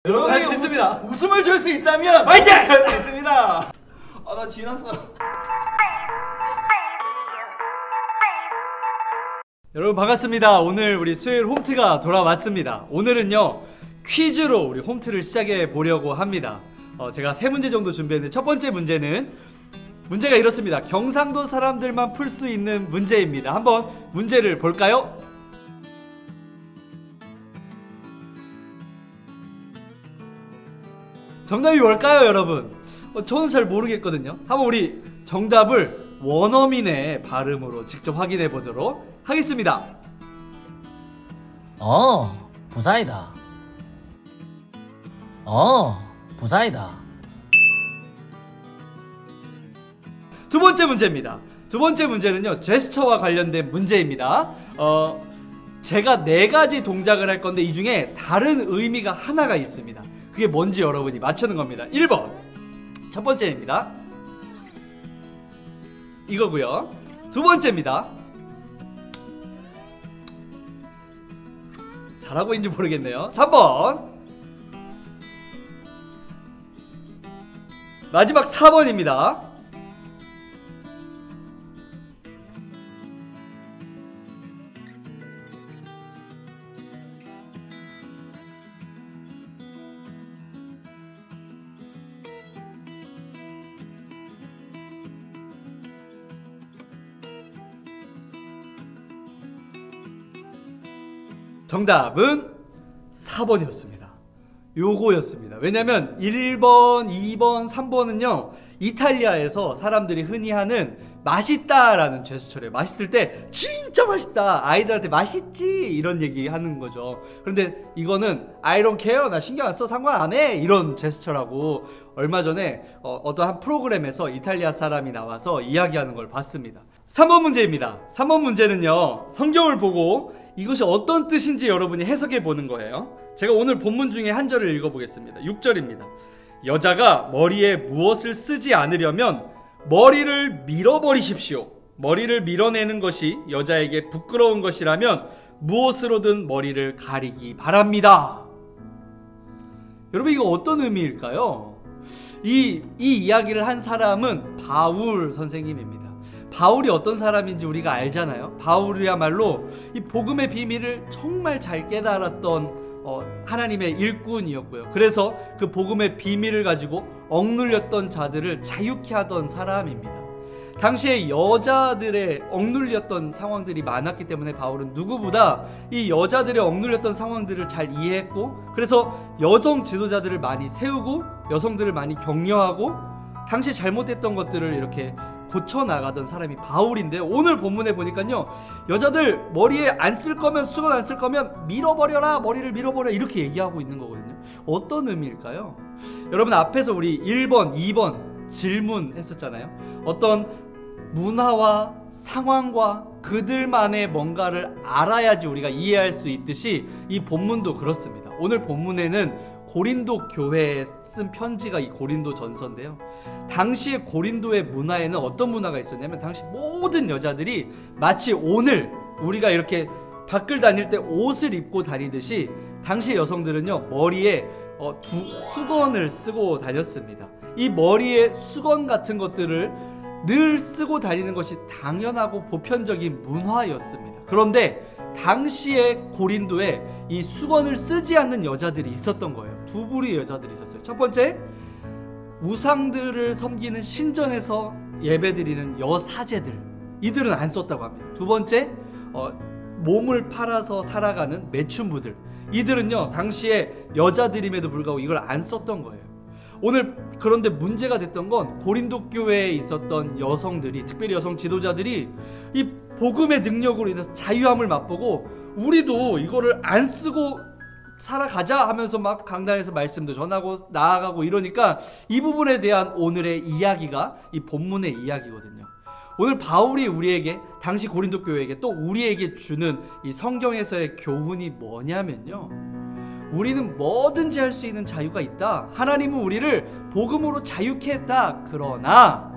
여러분 할 수 있습니다. 웃음을 줄 수 있다면 화이팅! 할 수 있습니다. 아, 나 지났어. 여러분 반갑습니다. 오늘 우리 수요일 홈트가 돌아왔습니다. 오늘은요 퀴즈로 우리 홈트를 시작해 보려고 합니다. 제가 3문제 정도 준비했는데 첫 번째 문제는 문제가 이렇습니다. 경상도 사람들만 풀 수 있는 문제입니다. 한번 문제를 볼까요? 정답이 뭘까요, 여러분? 저는 잘 모르겠거든요. 한번 우리 정답을 원어민의 발음으로 직접 확인해 보도록 하겠습니다. 부사이다. 부사이다. 두 번째 문제입니다. 두 번째 문제는요 제스처와 관련된 문제입니다. 제가 4가지 동작을 할 건데 이 중에 다른 의미가 하나가 있습니다. 그게 뭔지 여러분이 맞추는 겁니다. 1번 첫 번째입니다. 이거고요. 두 번째입니다. 잘하고 있는지 모르겠네요. 3번 마지막 4번입니다. 정답은 4번이었습니다. 요거였습니다. 왜냐면 1번, 2번, 3번은요 이탈리아에서 사람들이 흔히 하는 맛있다라는 제스처래요. 맛있을 때 진짜 맛있다, 아이들한테 맛있지 이런 얘기 하는 거죠. 그런데 이거는 I don't care, 나 신경 안 써, 상관 안 해 이런 제스처라고 얼마 전에 어떤 한 프로그램에서 이탈리아 사람이 나와서 이야기하는 걸 봤습니다. 3번 문제입니다. 3번 문제는요 성경을 보고 이것이 어떤 뜻인지 여러분이 해석해 보는 거예요. 제가 오늘 본문 중에 한 절을 읽어보겠습니다. 6절입니다. 여자가 머리에 무엇을 쓰지 않으려면 머리를 밀어버리십시오. 머리를 밀어내는 것이 여자에게 부끄러운 것이라면 무엇으로든 머리를 가리기 바랍니다. 여러분 이거 어떤 의미일까요? 이 이야기를 한 사람은 바울 선생님입니다. 바울이 어떤 사람인지 우리가 알잖아요. 바울이야말로 이 복음의 비밀을 정말 잘 깨달았던 하나님의 일꾼이었고요. 그래서 그 복음의 비밀을 가지고 억눌렸던 자들을 자유케 하던 사람입니다. 당시에 여자들의 억눌렸던 상황들이 많았기 때문에 바울은 누구보다 이 여자들의 억눌렸던 상황들을 잘 이해했고, 그래서 여성 지도자들을 많이 세우고 여성들을 많이 격려하고 당시 잘못됐던 것들을 이렇게 고쳐나가던 사람이 바울인데, 오늘 본문에 보니까요 여자들 머리에 안 쓸 거면, 수건 안 쓸 거면 밀어버려라, 머리를 밀어버려 이렇게 얘기하고 있는 거거든요. 어떤 의미일까요? 여러분 앞에서 우리 1번, 2번 질문했었잖아요. 어떤 문화와 상황과 그들만의 뭔가를 알아야지 우리가 이해할 수 있듯이 이 본문도 그렇습니다. 오늘 본문에는 고린도 교회에 쓴 편지가 이 고린도 전서인데요, 당시에 고린도의 문화에는 어떤 문화가 있었냐면 당시 모든 여자들이 마치 오늘 우리가 이렇게 밖을 다닐 때 옷을 입고 다니듯이 당시 여성들은요 머리에 수건을 쓰고 다녔습니다. 이 머리에 수건 같은 것들을 늘 쓰고 다니는 것이 당연하고 보편적인 문화였습니다. 그런데 당시에 고린도에 이 수건을 쓰지 않는 여자들이 있었던 거예요. 두 부류의 여자들이 있었어요. 첫 번째, 우상들을 섬기는 신전에서 예배드리는 여사제들, 이들은 안 썼다고 합니다. 두 번째, 몸을 팔아서 살아가는 매춘부들, 이들은요 당시에 여자들임에도 불구하고 이걸 안 썼던 거예요. 오늘 그런데 문제가 됐던 건 고린도 교회에 있었던 여성들이, 특별히 여성 지도자들이 이 복음의 능력으로 인해서 자유함을 맛보고 우리도 이거를 안 쓰고 살아가자 하면서 막 강단에서 말씀도 전하고 나아가고 이러니까 이 부분에 대한 오늘의 이야기가 이 본문의 이야기거든요. 오늘 바울이 우리에게, 당시 고린도 교회에게, 또 우리에게 주는 이 성경에서의 교훈이 뭐냐면요, 우리는 뭐든지 할 수 있는 자유가 있다. 하나님은 우리를 복음으로 자유케 했다. 그러나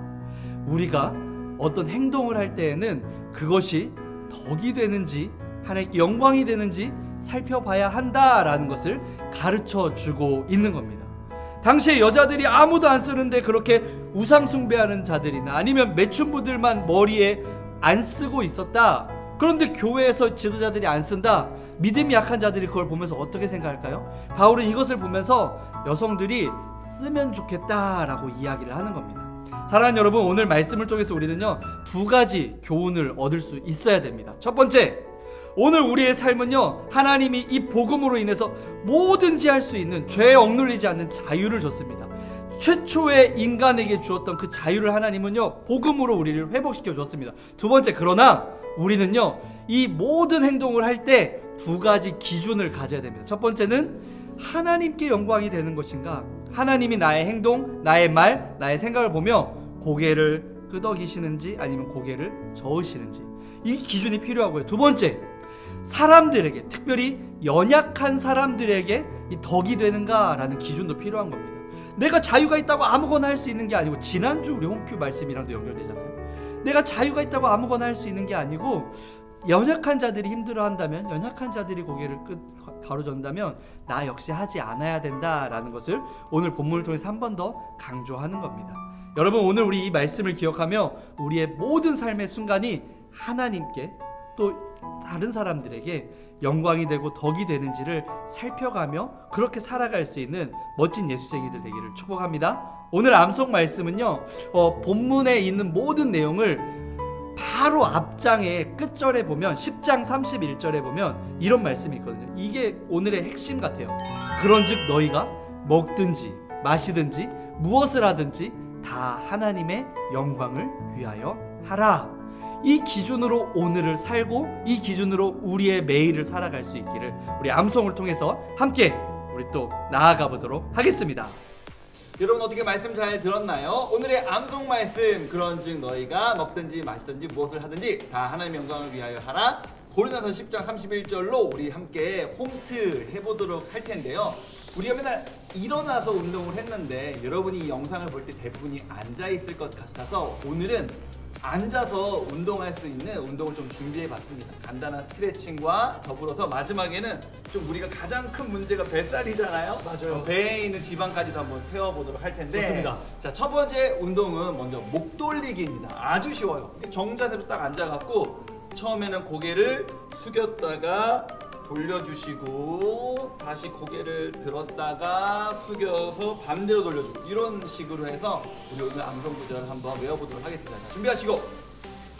우리가 어떤 행동을 할 때에는 그것이 덕이 되는지 하나님께 영광이 되는지 살펴봐야 한다라는 것을 가르쳐 주고 있는 겁니다. 당시에 여자들이 아무도 안 쓰는데 그렇게 우상 숭배하는 자들이나 아니면 매춘부들만 머리에 안 쓰고 있었다. 그런데 교회에서 지도자들이 안 쓴다. 믿음이 약한 자들이 그걸 보면서 어떻게 생각할까요? 바울은 이것을 보면서 여성들이 쓰면 좋겠다라고 이야기를 하는 겁니다. 사랑하는 여러분, 오늘 말씀을 통해서 우리는요 2가지 교훈을 얻을 수 있어야 됩니다. 첫 번째, 오늘 우리의 삶은요 하나님이 이 복음으로 인해서 뭐든지 할 수 있는, 죄에 억눌리지 않는 자유를 줬습니다. 최초의 인간에게 주었던 그 자유를 하나님은요 복음으로 우리를 회복시켜 줬습니다. 두 번째, 그러나 우리는요 이 모든 행동을 할 때 2가지 기준을 가져야 됩니다. 첫 번째는 하나님께 영광이 되는 것인가, 하나님이 나의 행동, 나의 말, 나의 생각을 보며 고개를 끄덕이시는지 아니면 고개를 저으시는지, 이 기준이 필요하고요. 두 번째, 사람들에게, 특별히 연약한 사람들에게 이 덕이 되는가라는 기준도 필요한 겁니다. 내가 자유가 있다고 아무거나 할 수 있는 게 아니고, 지난주 우리 홈큐 말씀이랑도 연결되잖아요. 내가 자유가 있다고 아무거나 할 수 있는 게 아니고, 연약한 자들이 힘들어한다면, 연약한 자들이 고개를 가로젓는다면 나 역시 하지 않아야 된다라는 것을 오늘 본문을 통해서 한 번 더 강조하는 겁니다. 여러분, 오늘 우리 이 말씀을 기억하며 우리의 모든 삶의 순간이 하나님께 또 다른 사람들에게 영광이 되고 덕이 되는지를 살펴가며 그렇게 살아갈 수 있는 멋진 예수쟁이들 되기를 축복합니다. 오늘 암송 말씀은요 본문에 있는 모든 내용을 바로 앞장에 끝절에 보면 10장 31절에 보면 이런 말씀이 있거든요. 이게 오늘의 핵심 같아요. 그런즉 너희가 먹든지 마시든지 무엇을 하든지 다 하나님의 영광을 위하여 하라. 이 기준으로 오늘을 살고 이 기준으로 우리의 매일을 살아갈 수 있기를 우리 암송을 통해서 함께 우리 또 나아가 보도록 하겠습니다. 여러분 어떻게 말씀 잘 들었나요? 오늘의 암송 말씀, 그런즉 너희가 먹든지 마시든지 무엇을 하든지 다 하나님의 영광을 위하여 하라. 고린도서 10장 31절로 우리 함께 홈트 해보도록 할 텐데요. 우리가 맨날 일어나서 운동을 했는데 여러분이 이 영상을 볼 때 대부분이 앉아 있을 것 같아서 오늘은 앉아서 운동할 수 있는 운동을 좀 준비해 봤습니다. 간단한 스트레칭과 더불어서 마지막에는 좀 우리가 가장 큰 문제가 뱃살이잖아요. 맞아요. 배에 있는 지방까지도 한번 태워보도록 할 텐데, 좋습니다. 자, 첫 번째 운동은 먼저 목 돌리기입니다. 아주 쉬워요. 정자세로 딱 앉아갖고 처음에는 고개를 숙였다가 돌려주시고 다시 고개를 들었다가 숙여서 반대로 돌려주고, 이런 식으로 해서 우리 오늘 암송 구절을 한번 외워보도록 하겠습니다. 자, 준비하시고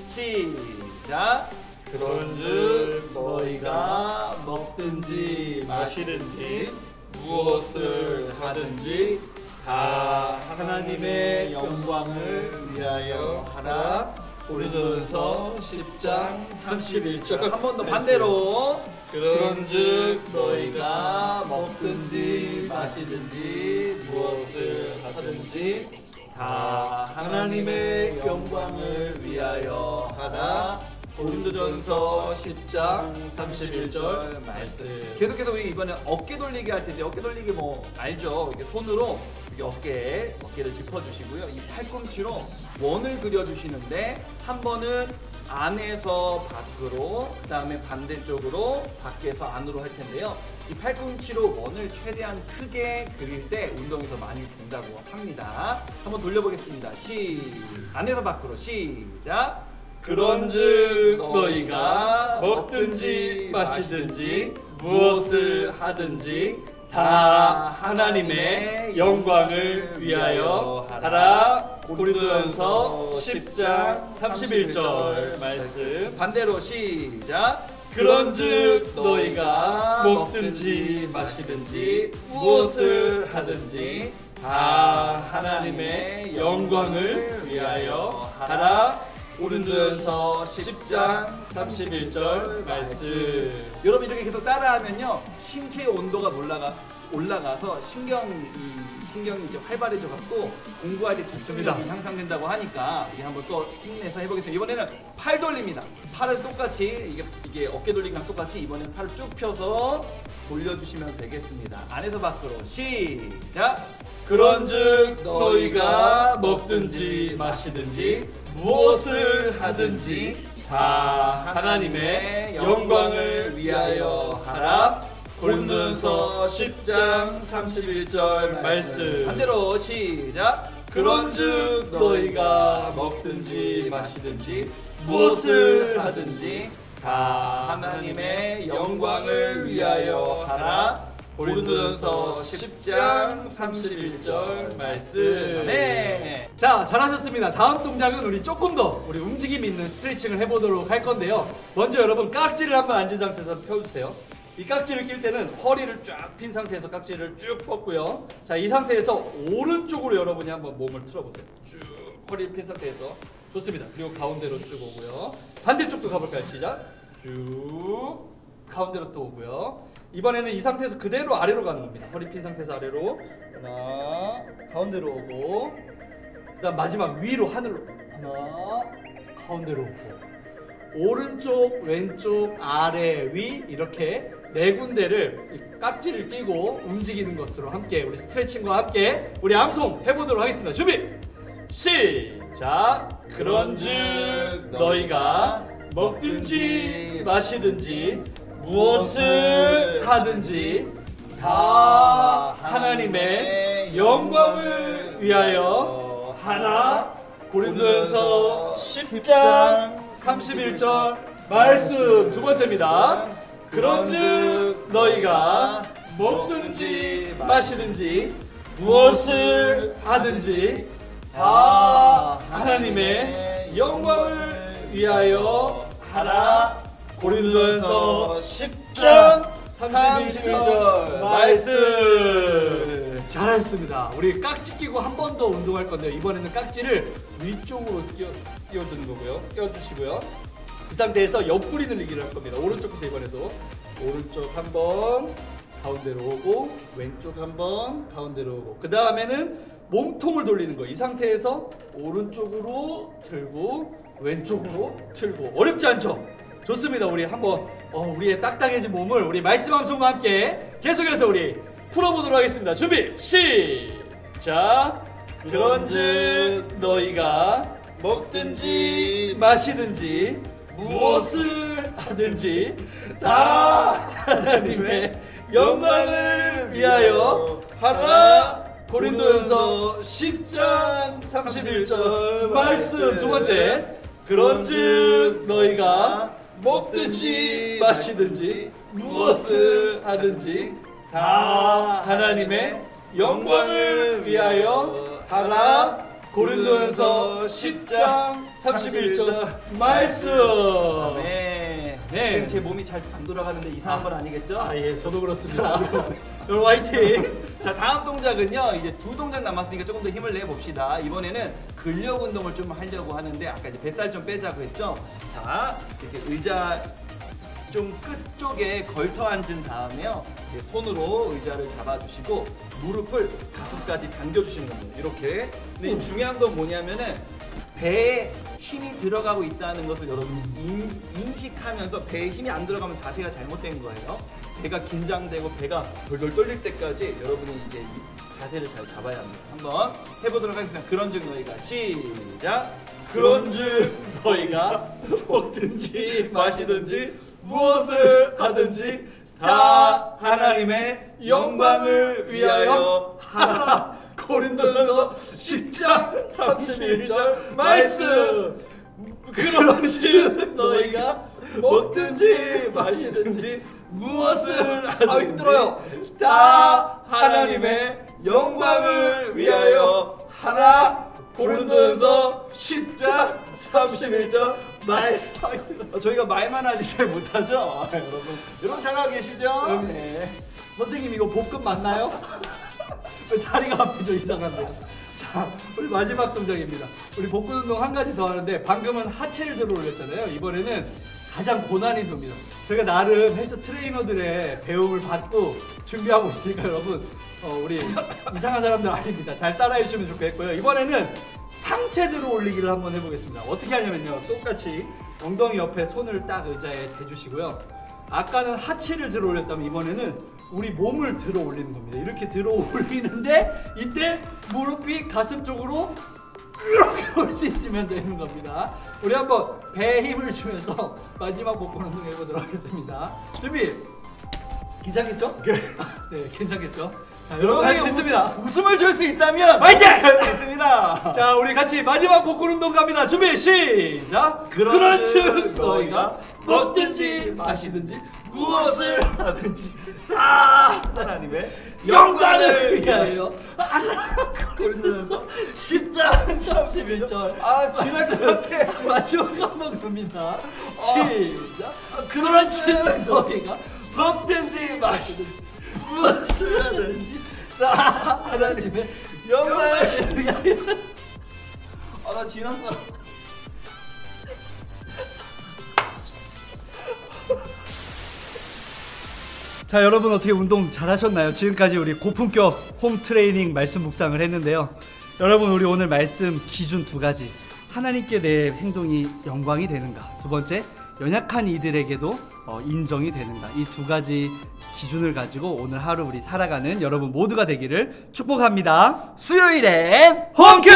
시작. 그런즉 너희가 먹든지 마시든지 무엇을 하든지 다 하나님의 영광을 위하여 하라. 고린도전서 10장 31절. 한 번 더 반대로. 그런즉 너희가 먹든지 마시든지 무엇을 하든지 다 하나님의 영광을 위하여 하라. 고린도전서 10장 31절 말씀. 계속해서 우리 이번에 어깨 돌리기 할 텐데, 어깨 돌리기 뭐 알죠? 이렇게 손으로 이렇게 어깨를 짚어주시고요. 이 팔꿈치로 원을 그려주시는데, 한 번은 안에서 밖으로, 그 다음에 반대쪽으로, 밖에서 안으로 할 텐데요. 이 팔꿈치로 원을 최대한 크게 그릴 때 운동이 더 많이 된다고 합니다. 한번 돌려보겠습니다. 안에서 밖으로 시작. 그런즉 너희가 먹든지 마시든지 무엇을 하든지 다 하나님의 영광을 위하여 하라. 고린도전서 10장 31절 말씀. 반대로 시작. 그런즉 너희가 먹든지 마시든지 무엇을 하든지 다 하나님의 영광을 위하여 하라. 고린도전서 10장 31절 말씀. 여러분 이렇게 계속 따라하면요 신체 온도가 올라가서 신경이 이제 활발해져 갖고 공부할 때 집중력이 향상된다고 하니까 우리 한번 또 힘내서 해보겠습니다. 이번에는 팔 돌립니다. 팔을 똑같이 이게 어깨 돌리기랑 똑같이 이번에는 팔을 쭉 펴서 돌려주시면 되겠습니다. 안에서 밖으로 시작. 그런즉 너희가 먹든지 마시든지 무엇을 하든지 다 하나님의 영광을 위하여 하라. 고린도전서 10장 31절 말씀. 반대로 시작. 그런즉 너희가 먹든지 마시든지 무엇을 하든지 다 하나님의 영광을 위하여 하라. 고린도전서 10장 31절 말씀. 네. 자, 잘하셨습니다. 다음 동작은 우리 조금 더 우리 움직임 있는 스트레칭을 해보도록 할 건데요. 먼저 여러분 깍지를 한번 앉은 상태에서 펴주세요. 이 깍지를 낄 때는 허리를 쫙 핀 상태에서 깍지를 쭉 뻗고요. 자, 이 상태에서 오른쪽으로 여러분이 한번 몸을 틀어보세요. 쭉 허리를 핀 상태에서. 좋습니다. 그리고 가운데로 쭉 오고요. 반대쪽도 가볼까요? 시작. 쭉 가운데로 또 오고요. 이번에는 이 상태에서 그대로 아래로 가는 겁니다. 허리 핀 상태에서 아래로 하나, 가운데로 오고, 그 다음 마지막 위로 하늘로 하나, 가운데로 오고, 오른쪽, 왼쪽, 아래, 위 이렇게 네 군데를 깍지를 끼고 움직이는 것으로 함께 우리 스트레칭과 함께 우리 암송 해보도록 하겠습니다. 준비! 시작! 그런즉 너희가 먹든지 마시든지 무엇을 하든지 다 하나님의 영광을 위하여 하나. 고린도전서 10장 31절 말씀. 두 번째입니다. 그런즉 너희가 먹든지 마시든지 무엇을 하든지 다 하나님의 영광을 위하여 하라. 고린도전서 10장 31절 말씀. 잘하셨습니다. 우리 깍지 끼고 한 번 더 운동할 건데요. 이번에는 깍지를 위쪽으로 끼워주는 거고요. 끼워주시고요. 그 상태에서 옆구리 늘리기를 할 겁니다. 오른쪽부터 이번에도 오른쪽 한 번 가운데로 오고, 왼쪽 한 번 가운데로 오고, 그 다음에는 몸통을 돌리는 거. 이 상태에서 오른쪽으로 틀고 왼쪽으로 틀고. 어렵지 않죠? 좋습니다. 우리 한번 우리의 딱딱해진 몸을 우리 말씀 암송과 함께 계속해서 우리 풀어보도록 하겠습니다. 준비 시작. 그런즉 너희가 먹든지 마시든지 무엇을 하든지 다 하나님의 영광을 위하여 하라. 고린도전서 10장 31절 말씀. 두 번째. 그런즉 너희가 먹든지 마시든지 무엇을 하든지 다 하나님의 영광을 위하여 하라. 고린도전서 10장 31절 말씀. 네. 네. 제 몸이 잘 안 돌아가는데 이상한 건 아니겠죠? 아, 예, 저도 그렇습니다. 여러분 화이팅. 자, 다음 동작은요. 이제 두 동작 남았으니까 조금 더 힘을 내 봅시다. 이번에는 근력 운동을 좀 하려고 하는데 아까 이제 뱃살 좀 빼자고 했죠. 자, 이렇게 의자 좀 끝쪽에 걸터 앉은 다음에요. 이렇게 손으로 의자를 잡아주시고 무릎을 가슴까지 당겨주시는 겁니다. 이렇게. 근데 이 중요한 건 뭐냐면은 배에 힘이 들어가고 있다는 것을 여러분이 인식하면서 배에 힘이 안 들어가면 자세가 잘못된 거예요. 배가 긴장되고 배가 돌돌 떨릴 때까지 여러분이 이제 이 자세를 잘 잡아야 합니다. 한번 해보도록 하겠습니다. 그런즉 너희가 시작. 그런즉 너희가 먹든지 마시든지 무엇을 하든지 다 하나님의 영광을 위하여 하라. 고린도전서 10장 31절 말씀. 그런즉 너희가 먹든지 마시든지 무엇을 하든지 다 하나님의 영광을 위하여 하라. 고린도전서 10장 31절 말씀. 저희가 말만 하지 잘 못하죠? 여러분 잘하고 계시죠? 네. 선생님 이거 볶음 맞나요? 왜 다리가 아프죠? 이상한데요. 자, 우리 마지막 동작입니다. 우리 복근 운동 한 가지 더 하는데 방금은 하체를 들어 올렸잖아요. 이번에는 가장 고난이도입니다. 저희가 나름 헬스 트레이너들의 배움을 받고 준비하고 있으니까 여러분 우리 이상한 사람들 아닙니다. 잘 따라해 주시면 좋겠고요. 이번에는 상체 들어 올리기를 한번 해보겠습니다. 어떻게 하냐면요. 똑같이 엉덩이 옆에 손을 딱 의자에 대주시고요. 아까는 하체를 들어 올렸다면 이번에는 우리 몸을 들어 올리는 겁니다. 이렇게 들어 올리는데 이때 무릎이 가슴 쪽으로 이렇게 올 수 있으면 되는 겁니다. 우리 한번 배에 힘을 주면서 마지막 복근 운동 해보도록 하겠습니다. 준비. 괜찮겠죠? 네, 괜찮겠죠? 자, 여러분 할 수 있습니다. 웃음을 줄 수 있다면 화이팅! 있습니다. 자, 우리 같이 마지막 복근 운동 갑니다. 준비 시작. 그렇지. 너희가 먹든지 마시든지 무엇을 하든지 다 하나님의 영광을 위하여 고린도전서 10장 31절. 아 지날 것 같아. 마지막 한번 갑니다. 시작. 그렇지. 너희가 먹든지 마시든지 무엇을 하든지 다 하나님의 영광을 위하여. 아나 지났어. 자, 여러분 어떻게 운동 잘 하셨나요? 지금까지 우리 고품격 홈 트레이닝 말씀 묵상을 했는데요. 여러분 우리 오늘 말씀 기준 두 가지. 하나님께 내 행동이 영광이 되는가? 두 번째, 연약한 이들에게도 인정이 되는가? 이 두 가지 기준을 가지고 오늘 하루 우리 살아가는 여러분 모두가 되기를 축복합니다. 수요일엔 홈큐!